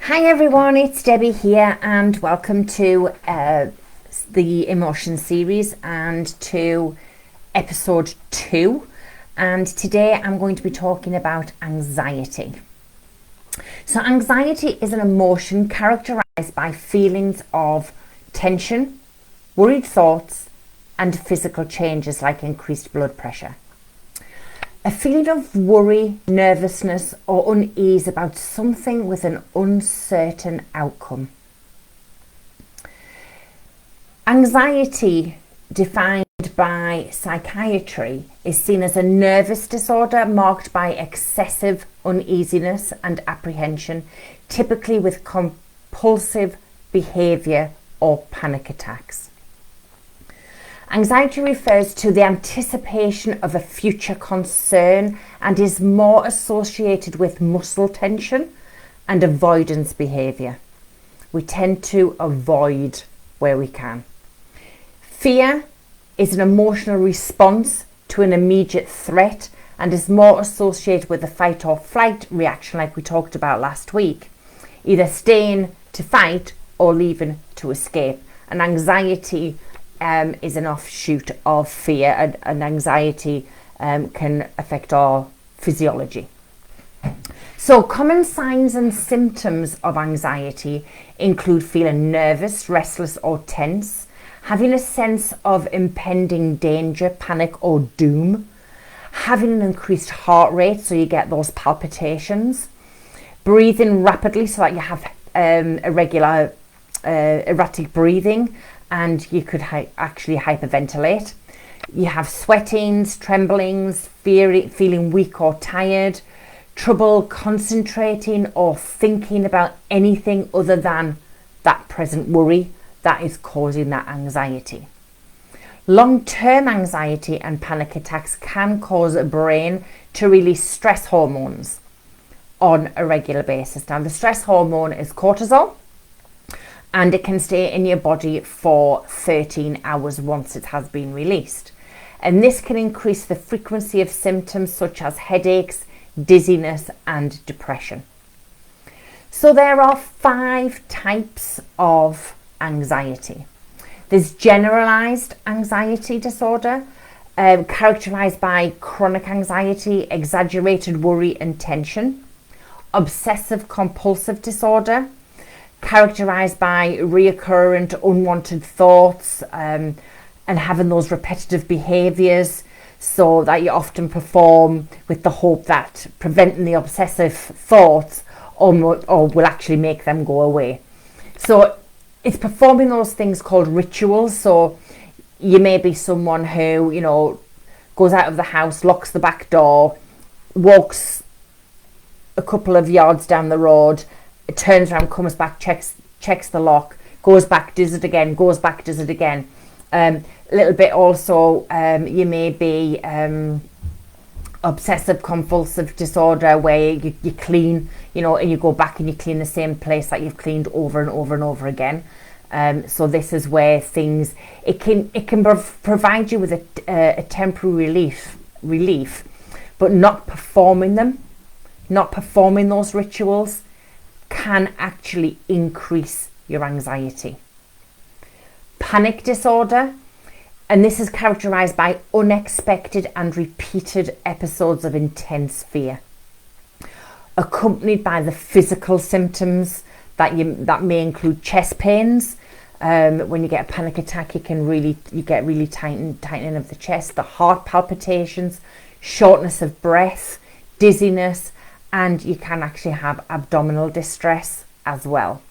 Hi everyone, it's Debbie here and welcome to the emotion series and to episode 2. And today I'm going to be talking about anxiety. So anxiety is an emotion characterized by feelings of tension, worried thoughts and physical changes like increased blood pressure. A feeling of worry, nervousness or unease about something with an uncertain outcome. Anxiety, defined by psychiatry, is seen as a nervous disorder marked by excessive uneasiness and apprehension, typically with compulsive behaviour or panic attacks. Anxiety refers to the anticipation of a future concern and is more associated with muscle tension and avoidance behaviour. We tend to avoid where we can. Fear is an emotional response to an immediate threat and is more associated with the fight or flight reaction like we talked about last week, either staying to fight or leaving to escape. And anxiety is an offshoot of fear, and anxiety can affect our physiology. So common signs and symptoms of anxiety include feeling nervous, restless or tense, having a sense of impending danger, panic or doom, having an increased heart rate, so you get those palpitations, breathing rapidly so that you have irregular erratic breathing, and you could actually hyperventilate. You have sweatings, tremblings, feeling weak or tired, trouble concentrating or thinking about anything other than that present worry that is causing that anxiety. Long-term anxiety and panic attacks can cause a brain to release stress hormones on a regular basis. Now, the stress hormone is cortisol, and it can stay in your body for 13 hours once it has been released. And this can increase the frequency of symptoms such as headaches, dizziness and depression. So there are 5 types of anxiety. There's generalized anxiety disorder, characterized by chronic anxiety, exaggerated worry and tension. Obsessive compulsive disorder, characterized by reoccurrent unwanted thoughts and having those repetitive behaviors, so that you often perform with the hope that preventing the obsessive thoughts or will actually make them go away. So it's performing those things called rituals. So you may be someone who, goes out of the house, locks the back door, walks a couple of yards down the road, it turns around, comes back, checks the lock, goes back, does it again, goes back, does it again. A little bit also, you may be obsessive compulsive disorder, where you clean, and you go back and you clean the same place that you've cleaned over and over and over again. So this is where it can provide you with a temporary relief, but not performing those rituals can actually increase your anxiety. Panic disorder, and this is characterized by unexpected and repeated episodes of intense fear, accompanied by the physical symptoms that may include chest pains. When you get a panic attack, you get really tightening of the chest, the heart palpitations, shortness of breath, dizziness, and you can actually have abdominal distress as well.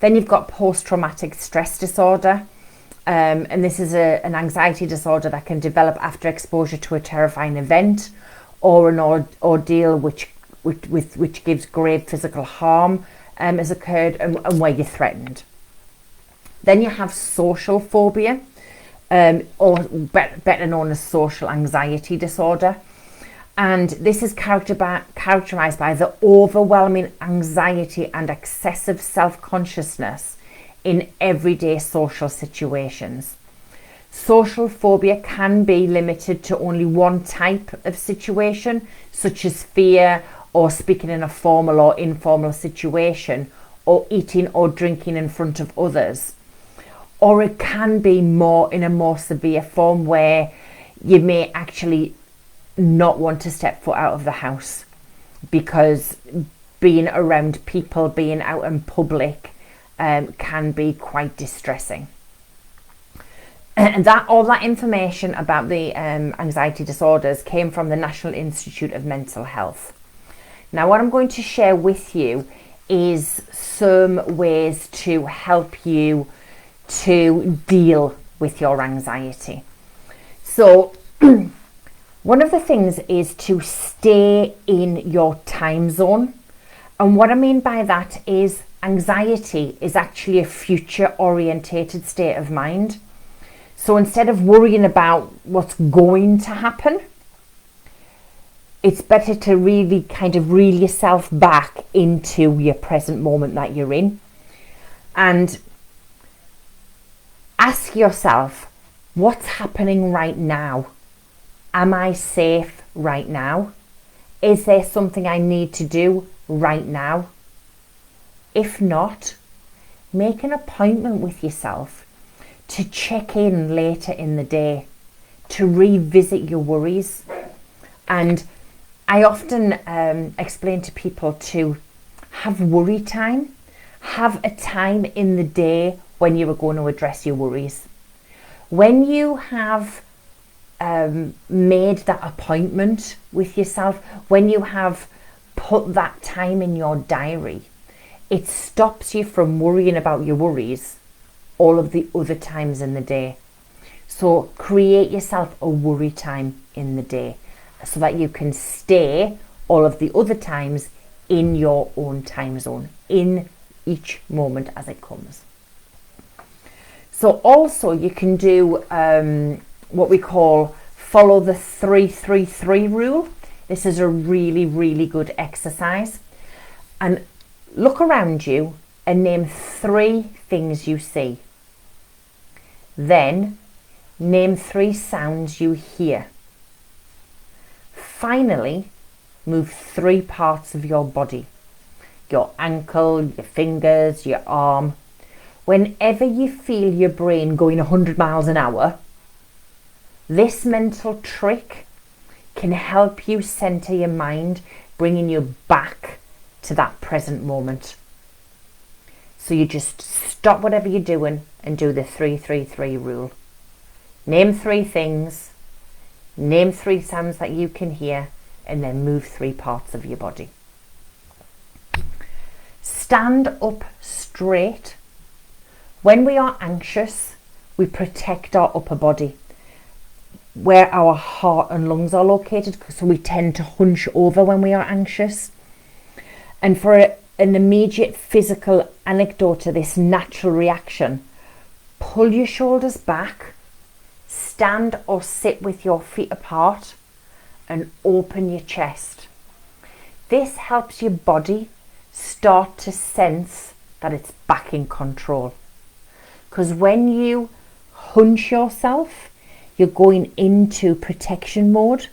Then you've got post-traumatic stress disorder, and this is an anxiety disorder that can develop after exposure to a terrifying event or an ordeal which gives grave physical harm has occurred and where you're threatened. Then you have social phobia, or better known as social anxiety disorder. And this is characterized by the overwhelming anxiety and excessive self-consciousness in everyday social situations. Social phobia can be limited to only one type of situation, such as fear or speaking in a formal or informal situation, or eating or drinking in front of others. Or it can be more in a more severe form where you may actually not want to step foot out of the house because being around people, being out in public, can be quite distressing. And all that information about the anxiety disorders came from the National Institute of Mental Health. Now, what I'm going to share with you is some ways to help you to deal with your anxiety. So one of the things is to stay in your time zone. And what I mean by that is anxiety is actually a future orientated state of mind. So instead of worrying about what's going to happen, it's better to really kind of reel yourself back into your present moment that you're in. And ask yourself, what's happening right now? Am I safe right now? Is there something I need to do right now? If not, make an appointment with yourself to check in later in the day, to revisit your worries. And I often explain to people to have worry time. Have a time in the day when you are going to address your worries. When you have made that appointment with yourself, when you have put that time in your diary, it stops you from worrying about your worries all of the other times in the day. So create yourself a worry time in the day so that you can stay all of the other times in your own time zone, in each moment as it comes. So also you can do what we call follow the 3-3-3 rule. This is a really, really good exercise. And look around you and name 3 things you see. Then name 3 sounds you hear. Finally, move 3 parts of your body. Your ankle, your fingers, your arm. Whenever you feel your brain going 100 miles an hour, this mental trick can help you center your mind, bringing you back to that present moment. So you just stop whatever you're doing and do the 3-3-3 rule. Name 3 things, name 3 sounds that you can hear, and then move 3 parts of your body. Stand up straight. When we are anxious, we protect our upper body, where our heart and lungs are located, so we tend to hunch over when we are anxious. And for an immediate physical anecdote to this natural reaction, pull your shoulders back, stand or sit with your feet apart, and open your chest. This helps your body start to sense that it's back in control. Because when you hunch yourself, you're going into protection mode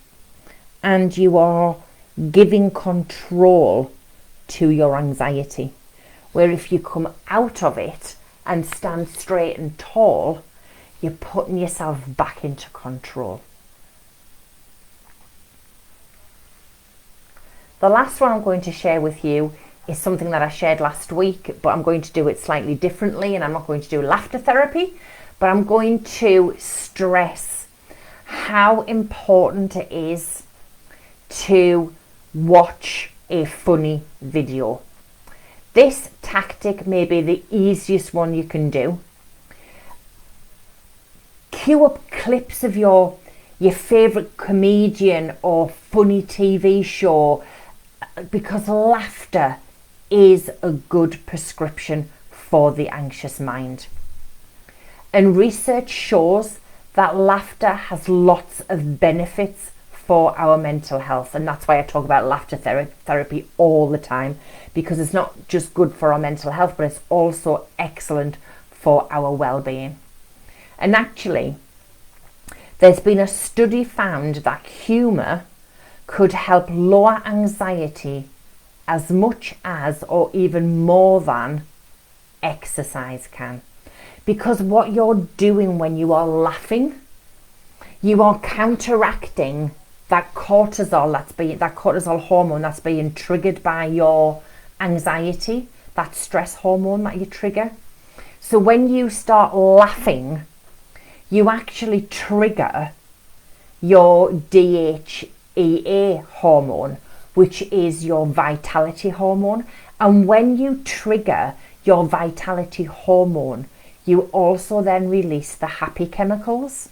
and you are giving control to your anxiety. Where if you come out of it and stand straight and tall, you're putting yourself back into control. The last one I'm going to share with you is something that I shared last week, but I'm going to do it slightly differently, and I'm not going to do laughter therapy, but I'm going to stress how important it is to watch a funny video. This tactic may be the easiest one you can do. Queue up clips of your favourite comedian or funny TV show, because laughter is a good prescription for the anxious mind. And research shows that laughter has lots of benefits for our mental health, and that's why I talk about laughter therapy all the time, because it's not just good for our mental health, but it's also excellent for our well-being. And actually, there's been a study found that humour could help lower anxiety as much as or even more than exercise can. Because what you're doing when you are laughing, you are counteracting that cortisol hormone that's being triggered by your anxiety, that stress hormone that you trigger. So when you start laughing, you actually trigger your DHEA hormone, which is your vitality hormone. And when you trigger your vitality hormone, you also then release the happy chemicals,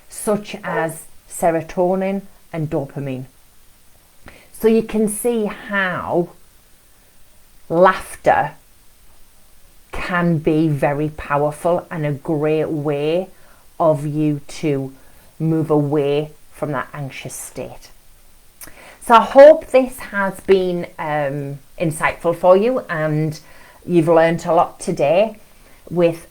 such as serotonin and dopamine. So you can see how laughter can be very powerful and a great way of you to move away from that anxious state. So I hope this has been insightful for you, and you've learned a lot today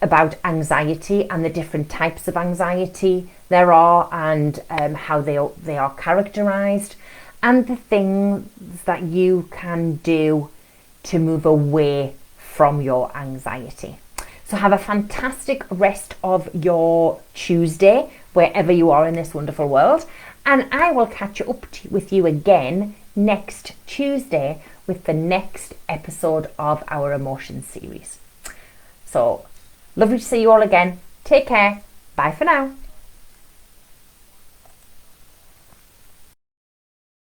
about anxiety and the different types of anxiety there are, and how they are characterized, and the things that you can do to move away from your anxiety. So have a fantastic rest of your Tuesday, wherever you are in this wonderful world. And I will catch up with you again next Tuesday with the next episode of our emotions series. So lovely to see you all again. Take care. Bye for now.